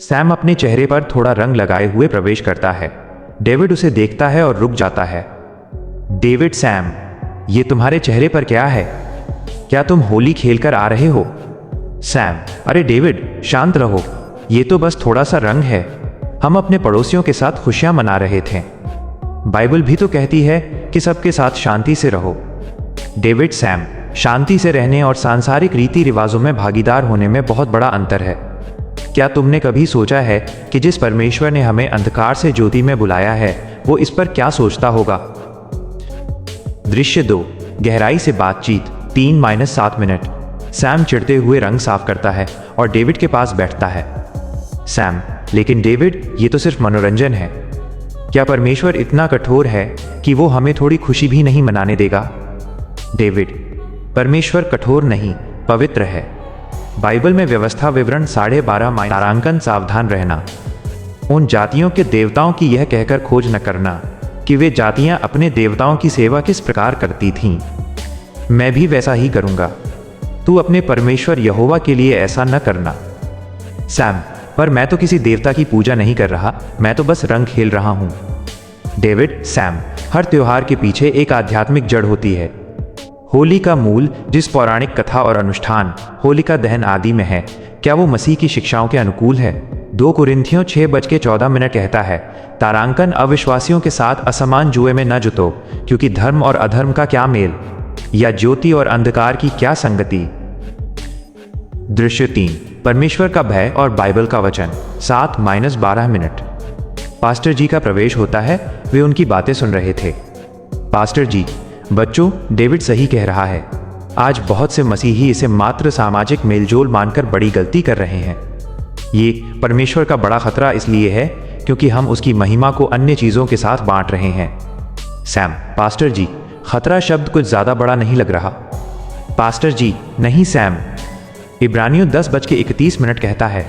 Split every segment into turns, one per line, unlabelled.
Sam अपने चेहरे पर थोड़ा रंग लगाए हुए प्रवेश करता है। डेविड उसे देखता है और रुक जाता है। डेविड, सैम, ये तुम्हारे चेहरे पर क्या है? क्या तुम होली खेलकर आ रहे हो? सैम, अरे डेविड, शांत रहो, ये तो बस थोड़ा सा रंग है। हम अपने पड़ोसियों के साथ खुशियां मना रहे थे। बाइबल भी तो कहती है कि सबके साथ शांति से रहो। डेविड, सैम, शांति से रहने और सांसारिक रीति रिवाजों में भागीदार होने में बहुत बड़ा अंतर है। क्या तुमने कभी सोचा है कि जिस परमेश्वर ने हमें अंधकार से ज्योति में बुलाया है वो इस पर क्या सोचता होगा? दृश्य 2, गहराई से बातचीत। 3-7 मिनट। सैम चिढ़ते हुए रंग साफ करता है और डेविड के पास बैठता है। सैम, लेकिन डेविड, ये तो सिर्फ मनोरंजन है। क्या परमेश्वर इतना कठोर है कि वो हमें थोड़ी खुशी भी नहीं मनाने देगा? डेविड, परमेश्वर कठोर नहीं, पवित्र है। बाइबल में व्यवस्था विवरण 12.5 तारांकन। सावधान रहना, उन जातियों के देवताओं की यह कहकर खोज न करना कि वे जातियां अपने देवताओं की सेवा किस प्रकार करती थीं। मैं भी वैसा ही करूंगा। तू अपने परमेश्वर यहोवा के लिए ऐसा न करना। सैम, पर मैं तो किसी देवता की पूजा नहीं कर रहा, मैं तो बस रंग खेल रहा हूं। डेविड, सैम, हर त्योहार के पीछे एक आध्यात्मिक जड़ होती है। होली का मूल, जिस पौराणिक कथा और अनुष्ठान होलिका दहन आदि में है, क्या वो मसीह की शिक्षाओं के अनुकूल है? 2 कुरिन्थियों 6:14 कहता है, तारांकन अविश्वासियों के साथ असमान जुए में न जुतो, क्योंकि धर्म और अधर्म का क्या मेल, या ज्योति और अंधकार की क्या संगति। दृश्य 3, परमेश्वर का भय और बाइबल का वचन। 7-12 मिनट। पास्टर जी का प्रवेश होता है। वे उनकी बातें सुन रहे थे। पास्टर जी, बच्चों, डेविड सही कह रहा है। आज बहुत से मसीही इसे मात्र सामाजिक मेलजोल मानकर बड़ी गलती कर रहे हैं। ये परमेश्वर का बड़ा खतरा इसलिए है क्योंकि हम उसकी महिमा को अन्य चीज़ों के साथ बांट रहे हैं। सैम, पास्टर जी, खतरा शब्द कुछ ज़्यादा बड़ा नहीं लग रहा। पास्टर जी, नहीं सैम। इब्रानियों 10:31 कहता है,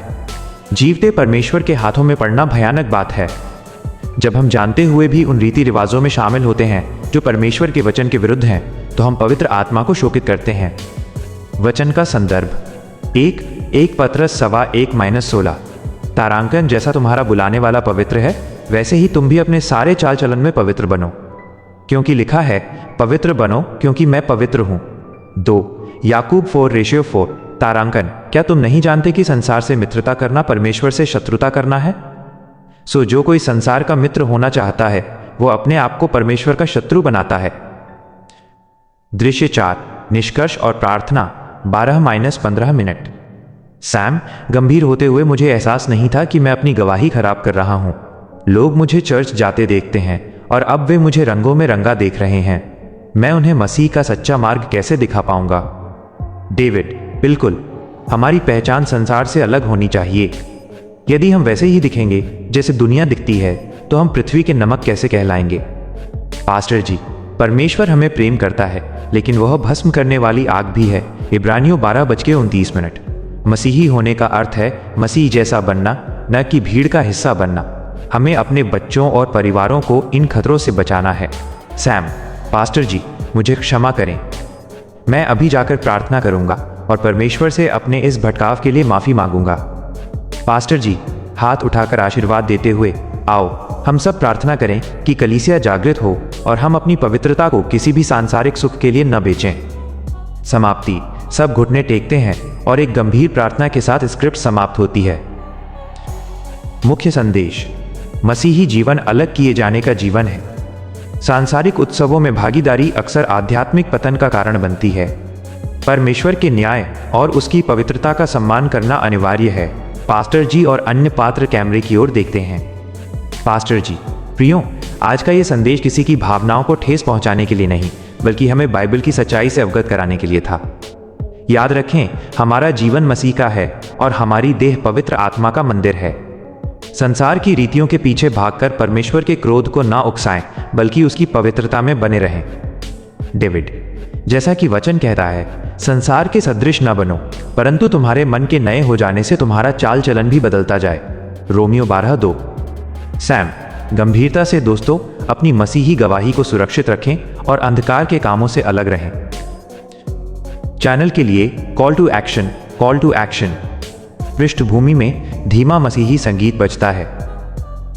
जीवते परमेश्वर के हाथों में पड़ना भयानक बात है। जब हम जानते हुए भी उन रीति रिवाजों में शामिल होते हैं जो परमेश्वर के वचन के विरुद्ध हैं, तो हम पवित्र आत्मा को शोकित करते हैं। वचन का संदर्भ 1 पतरस 1:1-16। तारांकन, जैसा तुम्हारा बुलाने वाला पवित्र है, वैसे ही तुम भी अपने सारे चाल चलन में पवित्र बनो, क्योंकि लिखा है, पवित्र बनो क्योंकि मैं पवित्र हूं। 2 याकूब 4:4। तारांकन, क्या तुम नहीं जानते कि संसार से मित्रता करना परमेश्वर से शत्रुता करना है? सो जो कोई संसार का मित्र होना चाहता है वो अपने आप को परमेश्वर का शत्रु बनाता है। दृश्य 4, निष्कर्ष और प्रार्थना। 12-15 मिनट। सैम, गंभीर होते हुए, मुझे एहसास नहीं था कि मैं अपनी गवाही खराब कर रहा हूं। लोग मुझे चर्च जाते देखते हैं और अब वे मुझे रंगों में रंगा देख रहे हैं। मैं उन्हें मसीह का सच्चा मार्ग कैसे दिखा पाऊंगा? डेविड, बिल्कुल, हमारी पहचान संसार से अलग होनी चाहिए। यदि हम वैसे ही दिखेंगे जैसे दुनिया दिखती है तो हम पृथ्वी के नमक कैसे कहलाएंगे? पास्टर जी, परमेश्वर हमें प्रेम करता है, लेकिन वह भस्म करने वाली आग भी है। इब्रानियों 12:29। मसीही होने का अर्थ है मसीह जैसा बनना, न कि भीड़ का हिस्सा बनना। हमें अपने बच्चों और परिवारों को इन खतरों से बचाना है। सैम, पास्टर जी, मुझे क्षमा करें। मैं अभी जाकर प्रार्थना करूंगा और परमेश्वर से अपने इस भटकाव के लिए माफ़ी मांगूंगा। पास्टर जी, हाथ उठाकर आशीर्वाद देते हुए, आओ हम सब प्रार्थना करें कि कलीसिया जागृत हो और हम अपनी पवित्रता को किसी भी सांसारिक सुख के लिए न बेचें। समाप्ति। सब घुटने टेकते हैं और एक गंभीर प्रार्थना के साथ स्क्रिप्ट समाप्त होती है। मुख्य संदेश: मसीही जीवन अलग किए जाने का जीवन है। सांसारिक उत्सवों में भागीदारी अक्सर आध्यात्मिक पतन का कारण बनती है। परमेश्वर के न्याय और उसकी पवित्रता का सम्मान करना अनिवार्य है। पास्टर जी और अन्य पात्र कैमरे की ओर देखते हैं। पास्टर जी: प्रियो, आज का ये संदेश किसी की भावनाओं को ठेस पहुंचाने के लिए नहीं, बल्कि हमें बाइबल की सच्चाई से अवगत कराने के लिए था। याद रखें, हमारा जीवन मसीह का है और हमारी देह पवित्र आत्मा का मंदिर है। संसार की रीतियों के पीछे भागकर परमेश्वर के क्रोध को ना उकसाएं, बल्कि उसकी पवित्रता में बने रहें। डेविड: जैसा कि वचन कहता है, संसार के सदृश न बनो, परंतु तुम्हारे मन के नए हो जाने से तुम्हारा चाल चलन भी बदलता जाए। रोमियो 12:2। सैम: गंभीरता से दोस्तों, अपनी मसीही गवाही को सुरक्षित रखें और अंधकार के कामों से अलग रहें। चैनल के लिए कॉल टू एक्शन। पृष्ठभूमि में धीमा मसीही संगीत बजता है।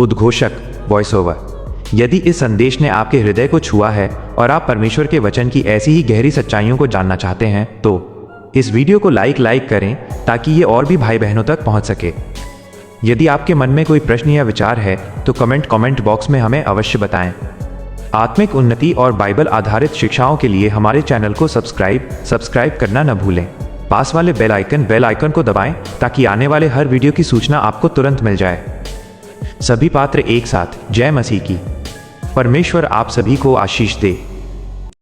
उद्घोषक वॉइस ओवर। यदि इस संदेश ने आपके हृदय को छुआ है और आप परमेश्वर के वचन की ऐसी ही गहरी सच्चाइयों को जानना चाहते हैं तो इस वीडियो को लाइक करें ताकि ये और भी भाई बहनों तक पहुंच सके। यदि आपके मन में कोई प्रश्न या विचार है तो कमेंट बॉक्स में हमें अवश्य बताएं। आत्मिक उन्नति और बाइबल आधारित शिक्षाओं के लिए हमारे चैनल को सब्सक्राइब करना न भूलें। पास वाले बेल आइकन को दबाएं ताकि आने वाले हर वीडियो की सूचना आपको तुरंत मिल जाए। सभी पात्र एक साथ जय मसीह की। परमेश्वर आप सभी को आशीष दे।